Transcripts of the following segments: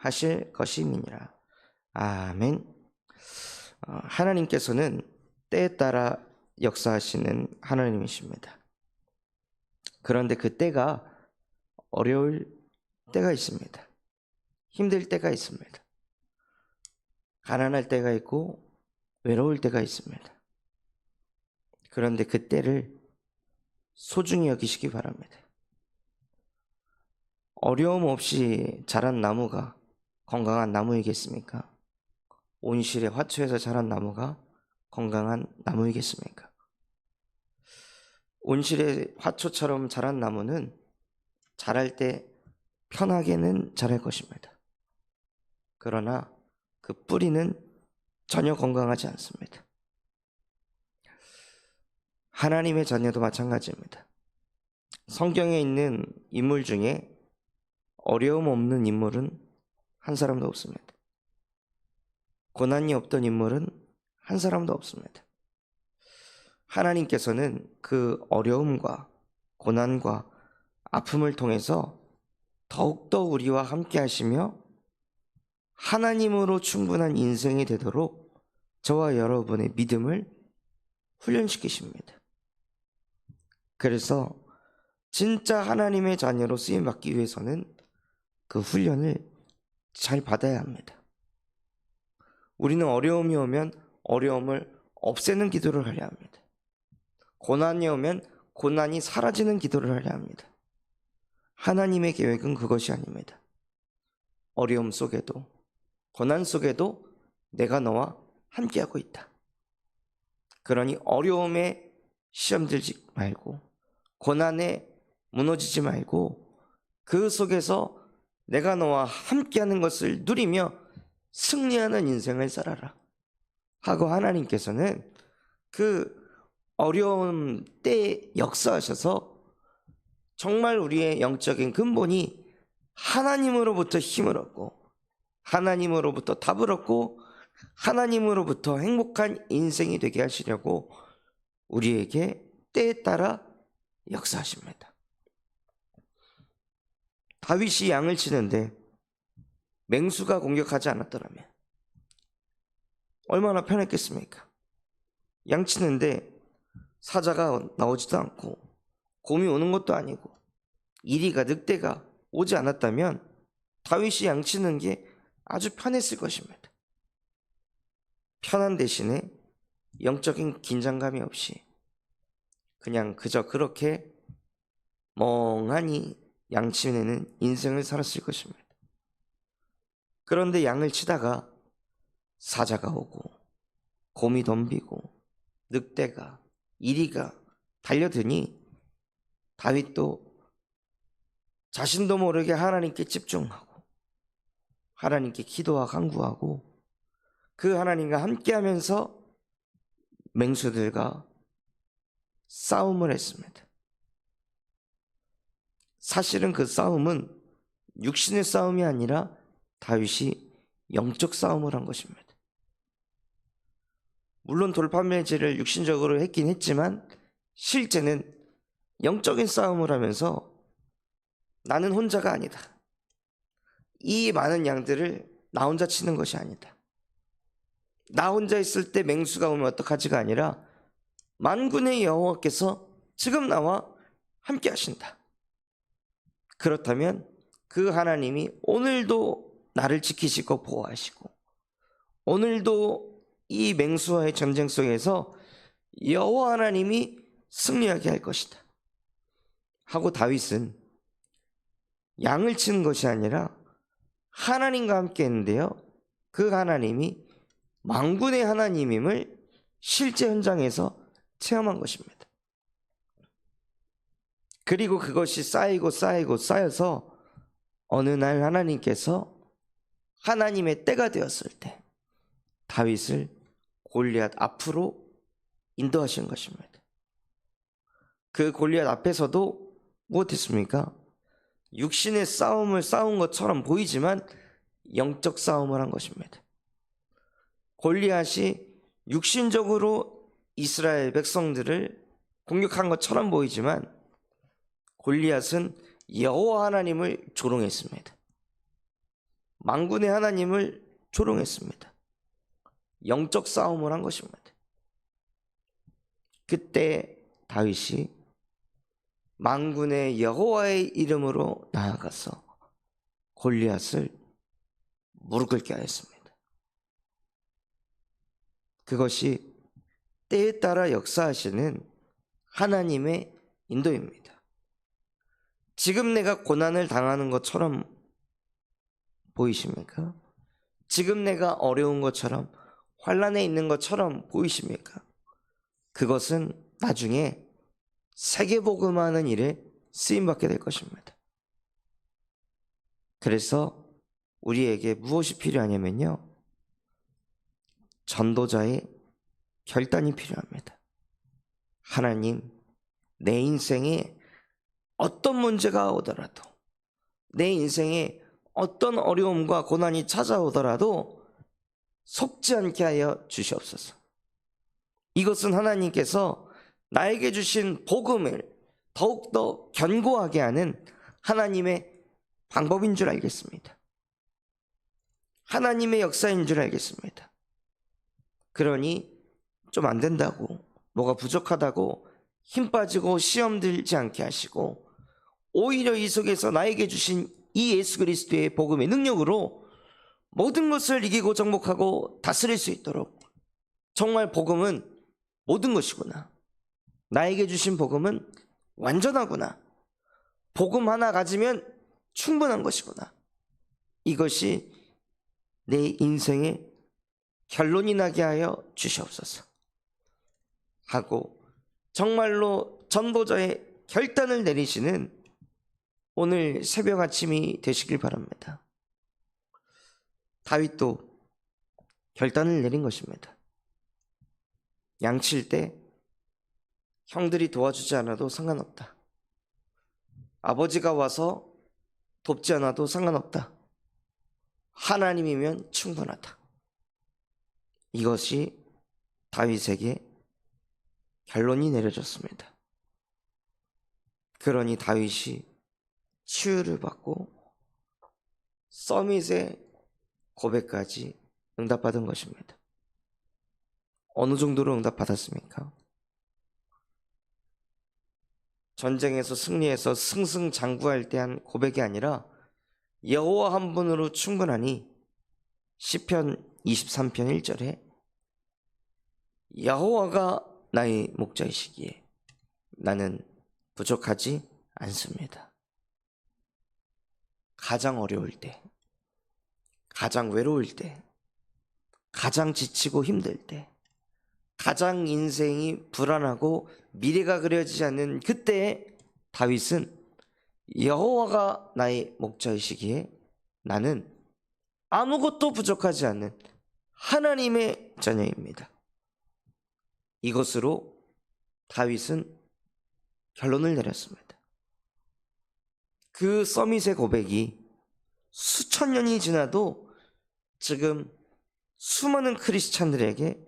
하실 것임이니라. 아멘. 하나님께서는 때에 따라 역사하시는 하나님이십니다. 그런데 그 때가 어려울 때가 있습니다. 힘들 때가 있습니다. 가난할 때가 있고 외로울 때가 있습니다. 그런데 그 때를 소중히 여기시기 바랍니다. 어려움 없이 자란 나무가 건강한 나무이겠습니까? 온실의 화초에서 자란 나무가 건강한 나무이겠습니까? 온실의 화초처럼 자란 나무는 자랄 때 편하게는 자랄 것입니다. 그러나 그 뿌리는 전혀 건강하지 않습니다. 하나님의 자녀도 마찬가지입니다. 성경에 있는 인물 중에 어려움 없는 인물은 한 사람도 없습니다. 고난이 없던 인물은 한 사람도 없습니다. 하나님께서는 그 어려움과 고난과 아픔을 통해서 더욱더 우리와 함께 하시며 하나님으로 충분한 인생이 되도록 저와 여러분의 믿음을 훈련시키십니다. 그래서 진짜 하나님의 자녀로 쓰임받기 위해서는 그 훈련을 잘 받아야 합니다. 우리는 어려움이 오면 어려움을 없애는 기도를 하려 합니다. 고난이 오면 고난이 사라지는 기도를 하려 합니다. 하나님의 계획은 그것이 아닙니다. 어려움 속에도 고난 속에도 내가 너와 함께하고 있다. 그러니 어려움에 시험 들지 말고 고난에 무너지지 말고 그 속에서 내가 너와 함께하는 것을 누리며 승리하는 인생을 살아라 하고 하나님께서는 그 어려운 때에 역사하셔서 정말 우리의 영적인 근본이 하나님으로부터 힘을 얻고 하나님으로부터 답을 얻고 하나님으로부터 행복한 인생이 되게 하시려고 우리에게 때에 따라 역사하십니다. 다윗이 양을 치는데 맹수가 공격하지 않았더라면 얼마나 편했겠습니까? 양 치는데 사자가 나오지도 않고 곰이 오는 것도 아니고 이리가 늑대가 오지 않았다면 다윗이 양 치는 게 아주 편했을 것입니다. 편한 대신에 영적인 긴장감이 없이 그냥 그저 그렇게 멍하니 양치내는 인생을 살았을 것입니다. 그런데 양을 치다가 사자가 오고 곰이 덤비고 늑대가 이리가 달려드니 다윗도 자신도 모르게 하나님께 집중하고 하나님께 기도와 간구하고 그 하나님과 함께하면서 맹수들과 싸움을 했습니다. 사실은 그 싸움은 육신의 싸움이 아니라 다윗이 영적 싸움을 한 것입니다. 물론 돌판매질을 육신적으로 했긴 했지만 실제는 영적인 싸움을 하면서 나는 혼자가 아니다. 이 많은 양들을 나 혼자 치는 것이 아니다. 나 혼자 있을 때 맹수가 오면 어떡하지가 아니라 만군의 여호와께서 지금 나와 함께 하신다. 그렇다면 그 하나님이 오늘도 나를 지키시고 보호하시고 오늘도 이 맹수와의 전쟁 속에서 여호와 하나님이 승리하게 할 것이다 하고 다윗은 양을 치는 것이 아니라 하나님과 함께 했는데요, 그 하나님이 만군의 하나님임을 실제 현장에서 체험한 것입니다. 그리고 그것이 쌓여서 어느 날 하나님께서 하나님의 때가 되었을 때 다윗을 골리앗 앞으로 인도하신 것입니다. 그 골리앗 앞에서도 무엇했습니까? 육신의 싸움을 싸운 것처럼 보이지만 영적 싸움을 한 것입니다. 골리앗이 육신적으로 이스라엘 백성들을 공격한 것처럼 보이지만 골리앗은 여호와 하나님을 조롱했습니다. 만군의 하나님을 조롱했습니다. 영적 싸움을 한 것입니다. 그때 다윗이 만군의 여호와의 이름으로 나아가서 골리앗을 무릎 꿇게 하였습니다. 그것이 때에 따라 역사하시는 하나님의 인도입니다. 지금 내가 고난을 당하는 것처럼 보이십니까? 지금 내가 어려운 것처럼, 환난에 있는 것처럼 보이십니까? 그것은 나중에 세계복음하는 일에 쓰임받게 될 것입니다. 그래서 우리에게 무엇이 필요하냐면요, 전도자의 결단이 필요합니다. 하나님, 내 인생에 어떤 문제가 오더라도, 내 인생에 어떤 어려움과 고난이 찾아오더라도 속지 않게 하여 주시옵소서. 이것은 하나님께서 나에게 주신 복음을 더욱더 견고하게 하는 하나님의 방법인 줄 알겠습니다. 하나님의 역사인 줄 알겠습니다. 그러니 좀 안 된다고, 뭐가 부족하다고 힘 빠지고 시험 들지 않게 하시고, 오히려 이 속에서 나에게 주신 이 예수 그리스도의 복음의 능력으로 모든 것을 이기고 정복하고 다스릴 수 있도록, 정말 복음은 모든 것이구나, 나에게 주신 복음은 완전하구나, 복음 하나 가지면 충분한 것이구나, 이것이 내 인생의 결론이 나게 하여 주시옵소서 하고, 정말로 전도자의 결단을 내리시는 오늘 새벽 아침이 되시길 바랍니다. 다윗도 결단을 내린 것입니다. 양칠 때 형들이 도와주지 않아도 상관없다. 아버지가 와서 돕지 않아도 상관없다. 하나님이면 충분하다. 이것이 다윗에게 결론이 내려졌습니다. 그러니 다윗이 치유를 받고 서밋의 고백까지 응답받은 것입니다. 어느 정도로 응답받았습니까? 전쟁에서 승리해서 승승장구할 때 한 고백이 아니라 여호와 한 분으로 충분하니, 시편 23편 1절에 여호와가 나의 목자이시기에 나는 부족하지 않습니다. 가장 어려울 때, 가장 외로울 때, 가장 지치고 힘들 때, 가장 인생이 불안하고 미래가 그려지지 않는 그때에 다윗은 여호와가 나의 목자이시기에 나는 아무것도 부족하지 않는 하나님의 자녀입니다. 이것으로 다윗은 결론을 내렸습니다. 그 서밋의 고백이 수천 년이 지나도 지금 수많은 크리스찬들에게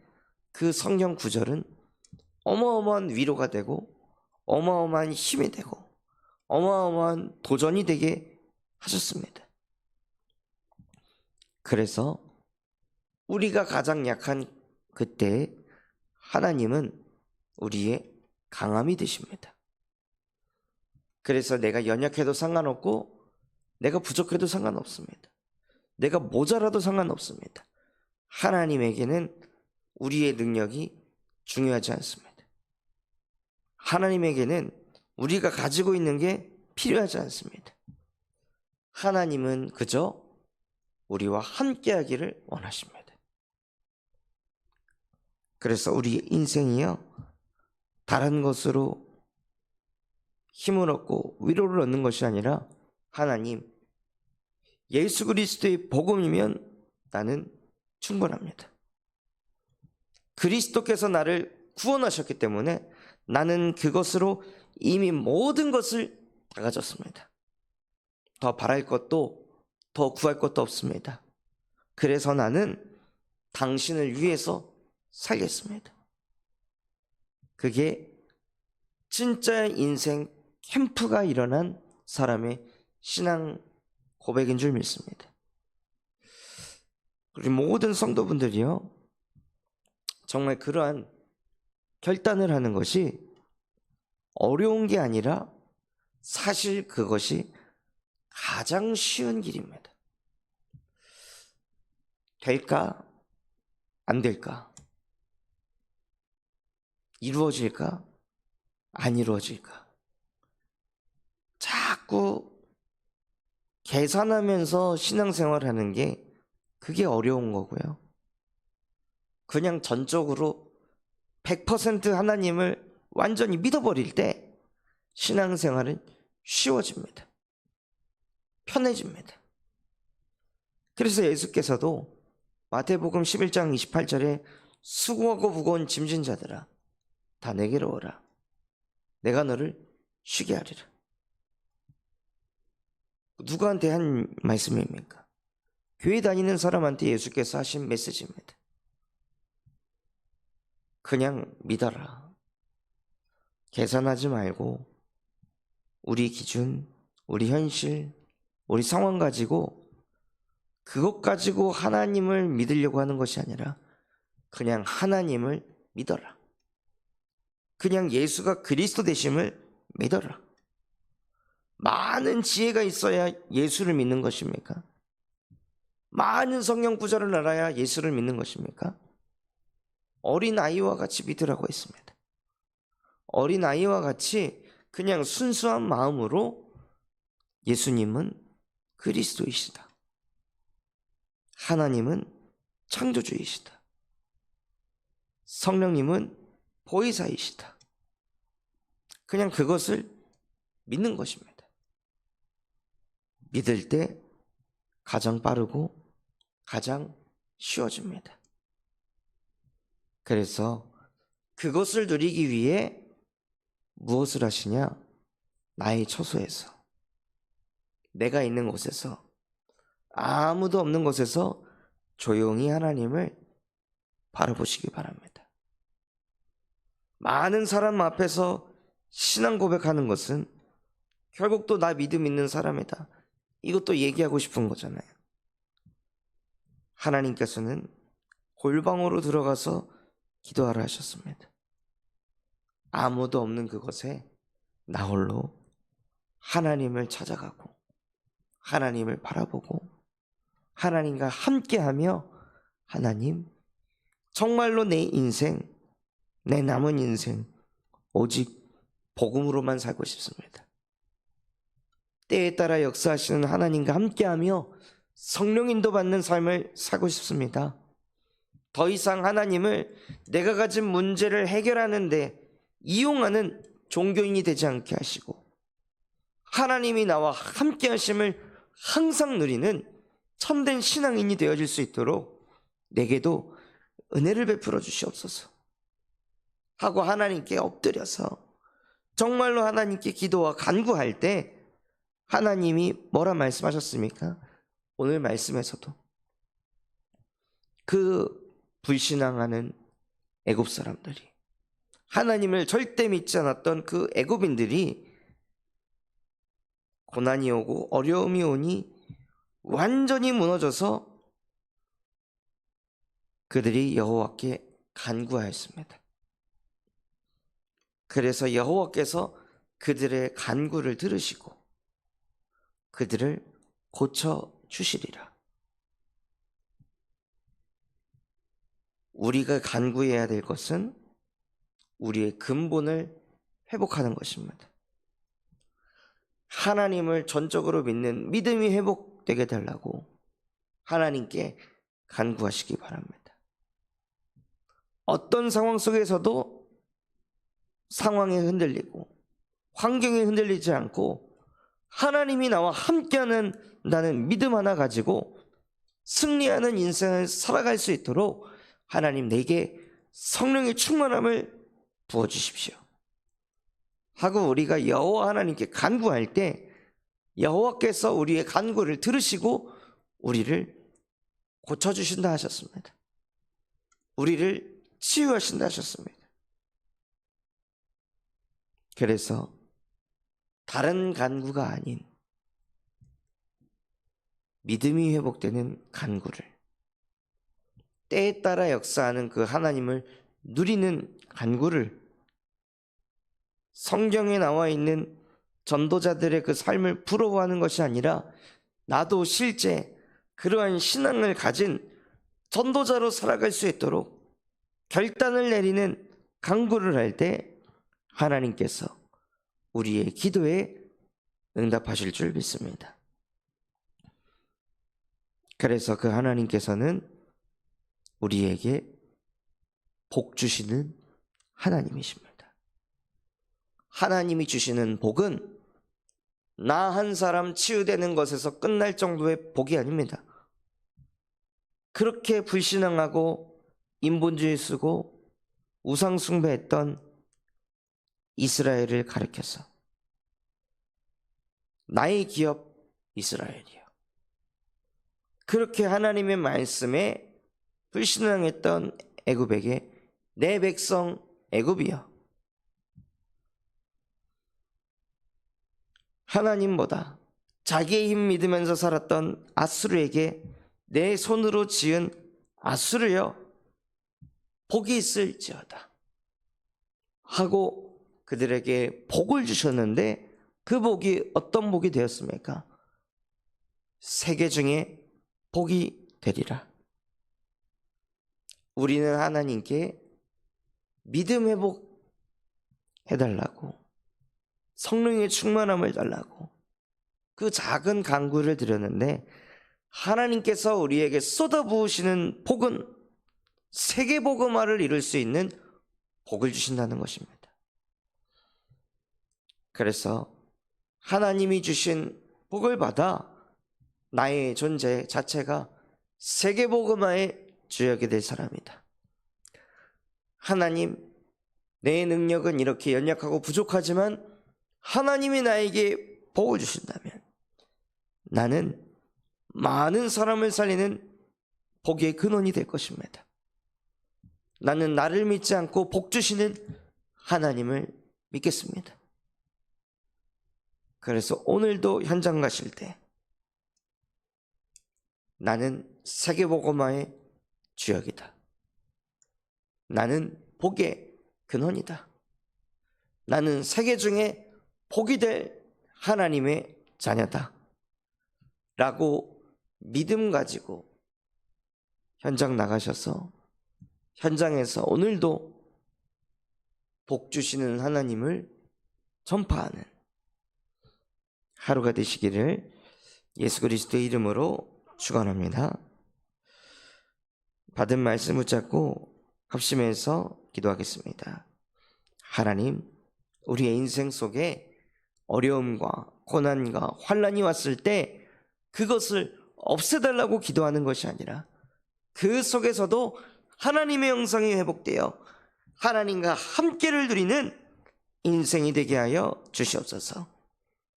그 성경 구절은 어마어마한 위로가 되고, 어마어마한 힘이 되고, 어마어마한 도전이 되게 하셨습니다. 그래서 우리가 가장 약한 그때에 하나님은 우리의 강함이 되십니다. 그래서 내가 연약해도 상관없고, 내가 부족해도 상관없습니다. 내가 모자라도 상관없습니다. 하나님에게는 우리의 능력이 중요하지 않습니다. 하나님에게는 우리가 가지고 있는 게 필요하지 않습니다. 하나님은 그저 우리와 함께 하기를 원하십니다. 그래서 우리 인생이요, 다른 것으로 힘을 얻고 위로를 얻는 것이 아니라, 하나님, 예수 그리스도의 복음이면 나는 충분합니다. 그리스도께서 나를 구원하셨기 때문에 나는 그것으로 이미 모든 것을 다 가졌습니다. 더 바랄 것도 더 구할 것도 없습니다. 그래서 나는 당신을 위해서 살겠습니다. 그게 진짜 인생 캠프가 일어난 사람의 신앙 고백인 줄 믿습니다. 우리 모든 성도분들이요, 정말 그러한 결단을 하는 것이 어려운 게 아니라 사실 그것이 가장 쉬운 길입니다. 될까? 안 될까? 이루어질까? 안 이루어질까? 자꾸 계산하면서 신앙생활 하는 게 그게 어려운 거고요. 그냥 전적으로 100% 하나님을 완전히 믿어버릴 때 신앙생활은 쉬워집니다. 편해집니다. 그래서 예수께서도 마태복음 11장 28절에 수고하고 무거운 짐진 자들아 다 내게로 오라. 내가 너를 쉬게 하리라. 누구한테 한 말씀입니까? 교회 다니는 사람한테 예수께서 하신 메시지입니다. 그냥 믿어라. 계산하지 말고 우리 기준, 우리 현실, 우리 상황 가지고 그것 가지고 하나님을 믿으려고 하는 것이 아니라 그냥 하나님을 믿어라. 그냥 예수가 그리스도 되심을 믿어라. 많은 지혜가 있어야 예수를 믿는 것입니까? 많은 성령 구절을 알아야 예수를 믿는 것입니까? 어린아이와 같이 믿으라고 했습니다. 어린아이와 같이 그냥 순수한 마음으로 예수님은 그리스도이시다. 하나님은 창조주이시다. 성령님은 보혜사이시다. 그냥 그것을 믿는 것입니다. 믿을 때 가장 빠르고 가장 쉬워집니다. 그래서 그것을 누리기 위해 무엇을 하시냐? 나의 처소에서, 내가 있는 곳에서, 아무도 없는 곳에서 조용히 하나님을 바라보시기 바랍니다. 많은 사람 앞에서 신앙 고백하는 것은 결국 또 나 믿음 있는 사람이다, 이것도 얘기하고 싶은 거잖아요. 하나님께서는 골방으로 들어가서 기도하라 하셨습니다. 아무도 없는 그곳에 나 홀로 하나님을 찾아가고 하나님을 바라보고 하나님과 함께하며 하나님, 정말로 내 인생, 내 남은 인생 오직 복음으로만 살고 싶습니다. 때에 따라 역사하시는 하나님과 함께하며 성령 인도받는 삶을 살고 싶습니다. 더 이상 하나님을 내가 가진 문제를 해결하는데 이용하는 종교인이 되지 않게 하시고 하나님이 나와 함께 하심을 항상 누리는 참된 신앙인이 되어질 수 있도록 내게도 은혜를 베풀어 주시옵소서 하고 하나님께 엎드려서 정말로 하나님께 기도와 간구할 때 하나님이 뭐라 말씀하셨습니까? 오늘 말씀에서도 그 불신앙하는 애굽 사람들이, 하나님을 절대 믿지 않았던 그 애굽인들이 고난이 오고 어려움이 오니 완전히 무너져서 그들이 여호와께 간구하였습니다. 그래서 여호와께서 그들의 간구를 들으시고 그들을 고쳐주시리라. 우리가 간구해야 될 것은 우리의 근본을 회복하는 것입니다. 하나님을 전적으로 믿는 믿음이 회복되게 달라고 하나님께 간구하시기 바랍니다. 어떤 상황 속에서도 상황에 흔들리고 환경에 흔들리지 않고 하나님이 나와 함께하는 나는 믿음 하나 가지고 승리하는 인생을 살아갈 수 있도록 하나님 내게 성령의 충만함을 부어주십시오 하고 우리가 여호와 하나님께 간구할 때 여호와께서 우리의 간구를 들으시고 우리를 고쳐주신다 하셨습니다. 우리를 치유하신다 하셨습니다. 그래서 다른 간구가 아닌 믿음이 회복되는 간구를 때에 따라 역사하는 그 하나님을 누리는 간구를 성경에 나와 있는 전도자들의 그 삶을 부러워하는 것이 아니라 나도 실제 그러한 신앙을 가진 전도자로 살아갈 수 있도록 결단을 내리는 간구를 할 때 하나님께서 우리의 기도에 응답하실 줄 믿습니다. 그래서 그 하나님께서는 우리에게 복 주시는 하나님이십니다. 하나님이 주시는 복은 나 한 사람 치유되는 것에서 끝날 정도의 복이 아닙니다. 그렇게 불신앙하고 인본주의 쓰고 우상 숭배했던 이스라엘을 가리켜서 나의 기업 이스라엘이요. 그렇게 하나님의 말씀에 불신앙했던 애굽에게 내 백성 애굽이여, 하나님보다 자기의 힘 믿으면서 살았던 아수르에게 내 손으로 지은 아수르여 복이 있을지어다 하고 그들에게 복을 주셨는데 그 복이 어떤 복이 되었습니까? 세계 중에 복이 되리라. 우리는 하나님께 믿음 회복해달라고, 성령의 충만함을 달라고 그 작은 간구를 드렸는데 하나님께서 우리에게 쏟아부으시는 복은 세계복음화를 이룰 수 있는 복을 주신다는 것입니다. 그래서 하나님이 주신 복을 받아 나의 존재 자체가 세계복음화의 주역이 될 사람이다. 하나님, 내 능력은 이렇게 연약하고 부족하지만 하나님이 나에게 복을 주신다면 나는 많은 사람을 살리는 복의 근원이 될 것입니다. 나는 나를 믿지 않고 복 주시는 하나님을 믿겠습니다. 그래서 오늘도 현장 가실 때 나는 세계복음화의 주역이다. 나는 복의 근원이다. 나는 세계 중에 복이 될 하나님의 자녀다 라고 믿음 가지고 현장 나가셔서 현장에서 오늘도 복 주시는 하나님을 전파하는 하루가 되시기를 예수 그리스도의 이름으로 축원합니다. 받은 말씀 붙잡고 합심해서 기도하겠습니다. 하나님, 우리의 인생 속에 어려움과 고난과 환난이 왔을 때 그것을 없애달라고 기도하는 것이 아니라 그 속에서도 하나님의 영성이 회복되어 하나님과 함께를 누리는 인생이 되게 하여 주시옵소서.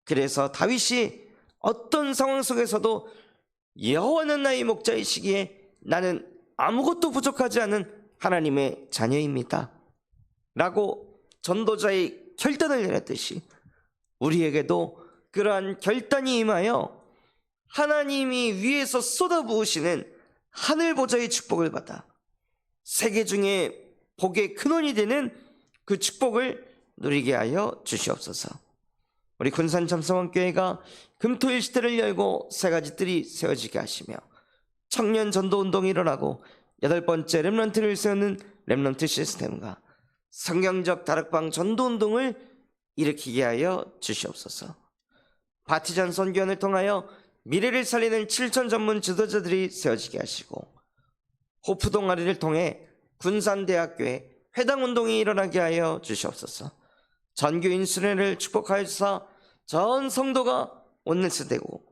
그래서 다윗이 어떤 상황 속에서도 여호와는 나의 목자이시기에 나는 아무것도 부족하지 않은 하나님의 자녀입니다 라고 전도자의 결단을 내렸듯이 우리에게도 그러한 결단이 임하여 하나님이 위에서 쏟아부으시는 하늘 보좌의 축복을 받아 세계 중에 복의 근원이 되는 그 축복을 누리게 하여 주시옵소서. 우리 군산 참성원교회가 금토일 시대를 열고 세 가지 뜰이 세워지게 하시며 청년 전도 운동이 일어나고 8번째 렘넌트를 세우는 렘넌트 시스템과 성경적 다락방 전도 운동을 일으키게 하여 주시옵소서. 바티전 선교원을 통하여 미래를 살리는 7천 전문 지도자들이 세워지게 하시고 호프 동아리를 통해 군산대학교에 회당운동이 일어나게 하여 주시옵소서. 전교인 수련을 축복하여서 전 성도가 온네스되고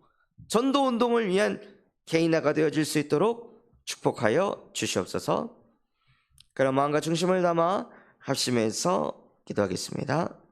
전도운동을 위한 개인화가 되어질 수 있도록 축복하여 주시옵소서. 그런 마음과 중심을 담아 합심해서 기도하겠습니다.